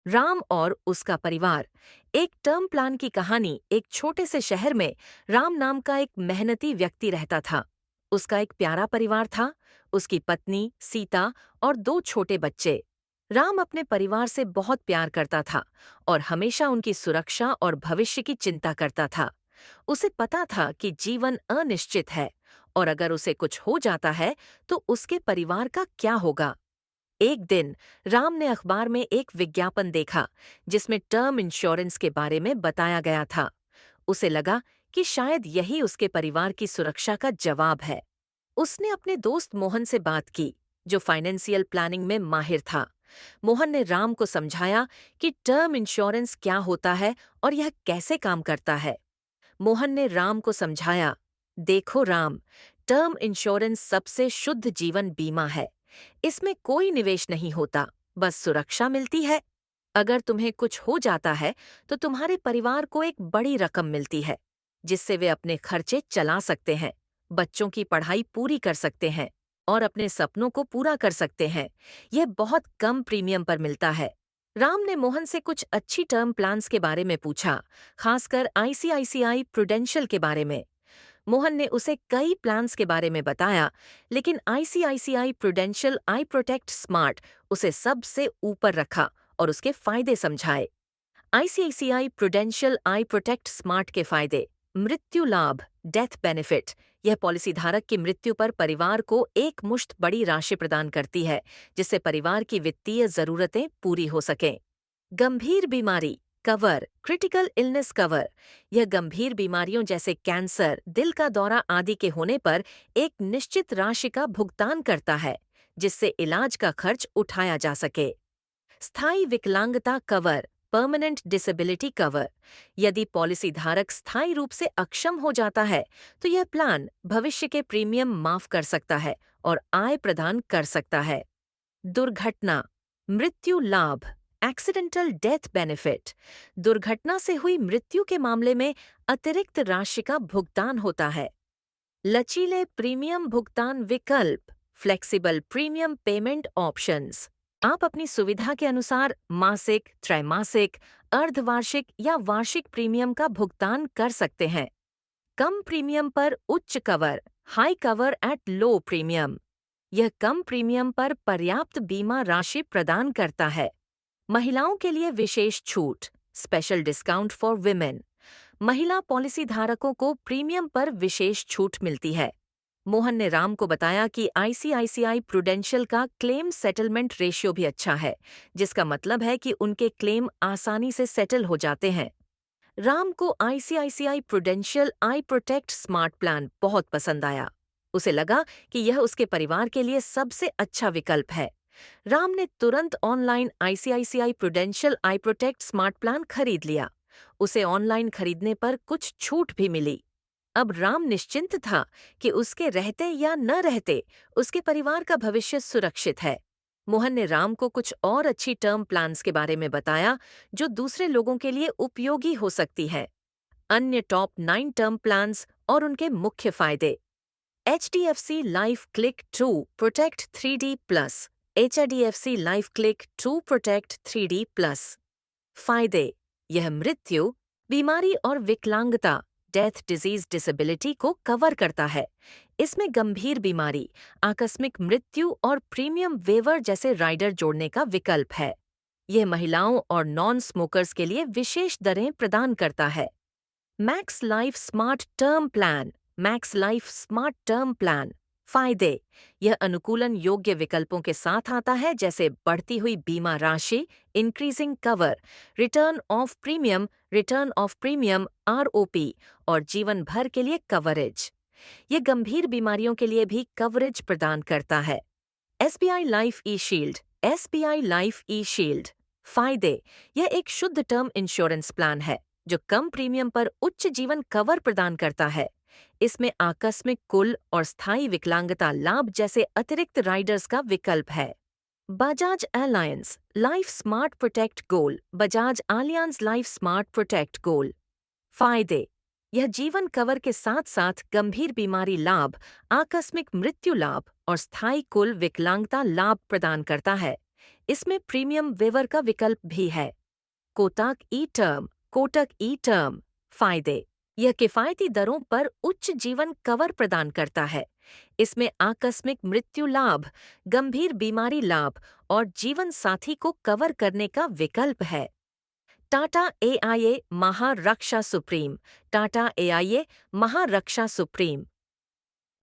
राम और उसका परिवार। एक टर्म प्लान की कहानी। एक छोटे से शहर में राम नाम का एक मेहनती व्यक्ति रहता था। उसका एक प्यारा परिवार था, उसकी पत्नी सीता और दो छोटे बच्चे। राम अपने परिवार से बहुत प्यार करता था और हमेशा उनकी सुरक्षा और भविष्य की चिंता करता था। उसे पता था कि जीवन अनिश्चित है और अगर उसे कुछ हो जाता है तो उसके परिवार का क्या होगा। एक दिन राम ने अखबार में एक विज्ञापन देखा जिसमें टर्म इंश्योरेंस के बारे में बताया गया था। उसे लगा कि शायद यही उसके परिवार की सुरक्षा का जवाब है। उसने अपने दोस्त मोहन से बात की, जो फाइनेंशियल प्लानिंग में माहिर था। मोहन ने राम को समझाया कि टर्म इंश्योरेंस क्या होता है और यह कैसे काम करता है। मोहन ने राम को समझाया, देखो राम, टर्म इंश्योरेंस सबसे शुद्ध जीवन बीमा है। इसमें कोई निवेश नहीं होता, बस सुरक्षा मिलती है। अगर तुम्हें कुछ हो जाता है तो तुम्हारे परिवार को एक बड़ी रकम मिलती है, जिससे वे अपने खर्चे चला सकते हैं, बच्चों की पढ़ाई पूरी कर सकते हैं और अपने सपनों को पूरा कर सकते हैं। यह बहुत कम प्रीमियम पर मिलता है। राम ने मोहन से कुछ अच्छी टर्म प्लान्स के बारे में पूछा, खासकर आईसीआईसीआई प्रूडेंशियल के बारे में। मोहन ने उसे कई प्लान्स के बारे में बताया, लेकिन आईसीआईसीआई प्रूडेंशियल आई प्रोटेक्ट स्मार्ट उसे सबसे ऊपर रखा और उसके फायदे समझाए। आईसीआईसीआई प्रूडेंशियल आई प्रोटेक्ट स्मार्ट के फायदे। मृत्यु लाभ, डेथ बेनिफिट। यह पॉलिसी धारक की मृत्यु पर परिवार को एक मुश्त बड़ी राशि प्रदान करती है, जिससे परिवार की वित्तीय जरूरतें पूरी हो सकें। गंभीर बीमारी कवर, क्रिटिकल इलनेस कवर। यह गंभीर बीमारियों जैसे कैंसर, दिल का दौरा आदि के होने पर एक निश्चित राशि का भुगतान करता है, जिससे इलाज का खर्च उठाया जा सके। स्थायी विकलांगता कवर, परमानेंट डिसेबिलिटी कवर। यदि पॉलिसी धारक स्थायी रूप से अक्षम हो जाता है तो यह प्लान भविष्य के प्रीमियम माफ कर सकता है और आय प्रदान कर सकता है। दुर्घटना, मृत्यु लाभ, एक्सीडेंटल डेथ बेनिफिट। दुर्घटना से हुई मृत्यु के मामले में अतिरिक्त राशि का भुगतान होता है। लचीले प्रीमियम भुगतान विकल्प, फ्लेक्सिबल प्रीमियम पेमेंट ऑप्शंस। आप अपनी सुविधा के अनुसार मासिक, त्रैमासिक, अर्धवार्षिक या वार्षिक प्रीमियम का भुगतान कर सकते हैं। कम प्रीमियम पर उच्च cover, high cover at low premium. यह कम प्रीमियम पर पर्याप्त बीमा राशि प्रदान करता है। महिलाओं के लिए विशेष छूट, स्पेशल डिस्काउंट फॉर विमेन। महिला पॉलिसी धारकों को प्रीमियम पर विशेष छूट मिलती है। मोहन ने राम को बताया कि आईसीआईसीआई प्रूडेंशियल का क्लेम सेटलमेंट रेशियो भी अच्छा है, जिसका मतलब है कि उनके क्लेम आसानी से सेटल हो जाते हैं। राम को आईसीआईसीआई प्रूडेंशियल आई प्रोटेक्ट स्मार्ट प्लान बहुत पसंद आया। उसे लगा कि यह उसके परिवार के लिए सबसे अच्छा विकल्प है। राम ने तुरंत ऑनलाइन आईसीआईसीआई प्रूडेंशियल आई प्रोटेक्ट स्मार्ट प्लान खरीद लिया। उसे ऑनलाइन खरीदने पर कुछ छूट भी मिली। अब राम निश्चिंत था कि उसके रहते या न रहते उसके परिवार का भविष्य सुरक्षित है। मोहन ने राम को कुछ और अच्छी टर्म प्लान्स के बारे में बताया जो दूसरे लोगों के लिए उपयोगी हो सकती है। अन्य टॉप 9 टर्म प्लान्स और उनके मुख्य फायदे। HDFC life click 2 protect 3D plus. HDFC life click 2 protect 3D plus. फायदे, यह मृत्यु, बीमारी और विकलांगता, डेथ डिजीज डिसेबिलिटी को कवर करता है। इसमें गंभीर बीमारी, आकस्मिक मृत्यु और प्रीमियम वेवर जैसे राइडर जोड़ने का विकल्प है। यह महिलाओं और नॉन स्मोकर्स के लिए विशेष दरें प्रदान करता है। Max life smart term plan, max life smart term plan. फायदे, यह अनुकूलन योग्य विकल्पों के साथ आता है जैसे बढ़ती हुई बीमा राशि, increasing cover, return of premium ROP और जीवन भर के लिए कवरेज। यह गंभीर बीमारियों के लिए भी कवरेज प्रदान करता है। एसबीआई लाइफ ई शील्ड, एसबीआई लाइफ ई शील्ड। फायदे, यह एक शुद्ध टर्म इंश्योरेंस प्लान है जो कम प्रीमियम पर उच्च जीवन कवर प्रदान करता है। इसमें आकस्मिक, कुल और स्थायी विकलांगता लाभ जैसे अतिरिक्त राइडर्स का विकल्प है। Bajaj Allianz life smart protect goal, Bajaj Allianz life smart protect goal. फायदे, यह जीवन कवर के साथ साथ गंभीर बीमारी लाभ, आकस्मिक मृत्यु लाभ और स्थायी कुल विकलांगता लाभ प्रदान करता है। इसमें प्रीमियम वेवर का विकल्प भी है। कोटक ई टर्म फायदे। यह किफायती दरों पर उच्च जीवन कवर प्रदान करता है। इसमें आकस्मिक मृत्यु लाभ, गंभीर बीमारी लाभ और जीवन साथी को कवर करने का विकल्प है। Tata AIA Maharaksha supreme. Tata AIA Maharaksha supreme